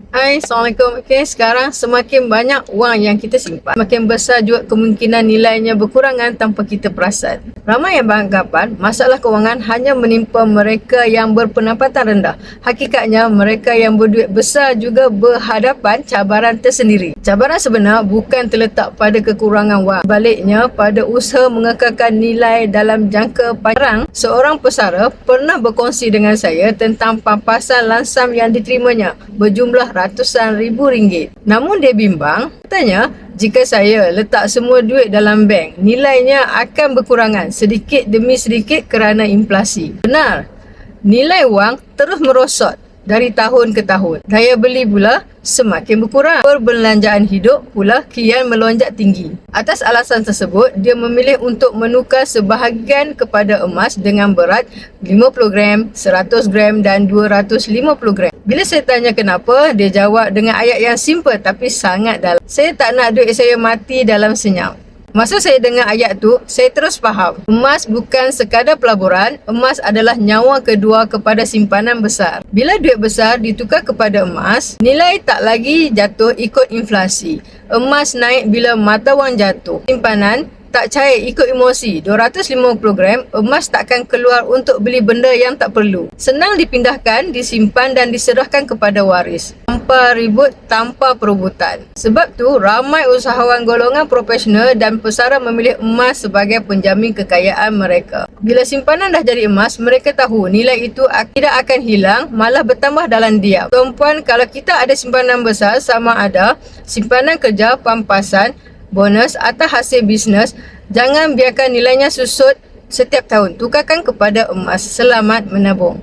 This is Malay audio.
Hai, Assalamualaikum. Okey, sekarang semakin banyak wang yang kita simpan, makin besar juga kemungkinan nilainya berkurangan tanpa kita perasan. Ramai yang beranggapan masalah kewangan hanya menimpa mereka yang berpendapatan rendah. Hakikatnya, mereka yang berduit besar juga berhadapan cabaran tersendiri. Cabaran sebenar bukan terletak pada kekurangan wang. Baliknya, pada usaha mengekalkan nilai dalam jangka panjang. Seorang pesara pernah berkongsi dengan saya tentang pampasan lansam yang diterimanya berjumlah ratusan ribu ringgit. Namun dia bimbang, katanya, jika saya letak semua duit dalam bank, nilainya akan berkurangan sedikit demi sedikit kerana inflasi. Benar, nilai wang terus merosot dari tahun ke tahun. Daya beli pula semakin berkurang. Perbelanjaan hidup pula kian melonjak tinggi. Atas alasan tersebut, dia memilih untuk menukar sebahagian kepada emas dengan berat 50 gram, 100 gram dan 250 gram. Bila saya tanya kenapa, dia jawab dengan ayat yang simple tapi sangat dalam. Saya tak nak duit saya mati dalam senyap. Masa saya dengar ayat tu, saya terus faham. Emas bukan sekadar pelaburan, emas adalah nyawa kedua kepada simpanan besar. Bila duit besar ditukar kepada emas, nilai tak lagi jatuh ikut inflasi. Emas naik bila mata wang jatuh. Simpanan tak cair ikut emosi. 250 gram, emas takkan keluar untuk beli benda yang tak perlu. Senang dipindahkan, disimpan dan diserahkan kepada waris. Tanpa ribut, tanpa perebutan. Sebab tu, ramai usahawan golongan profesional dan pesara memilih emas sebagai penjamin kekayaan mereka. Bila simpanan dah jadi emas, mereka tahu nilai itu tidak akan hilang, malah bertambah dalam diam. Tuan-puan, kalau kita ada simpanan besar, sama ada simpanan kerja, pampasan, bonus atau hasil bisnes, jangan biarkan nilainya susut setiap tahun. Tukarkan kepada emas. Selamat menabung.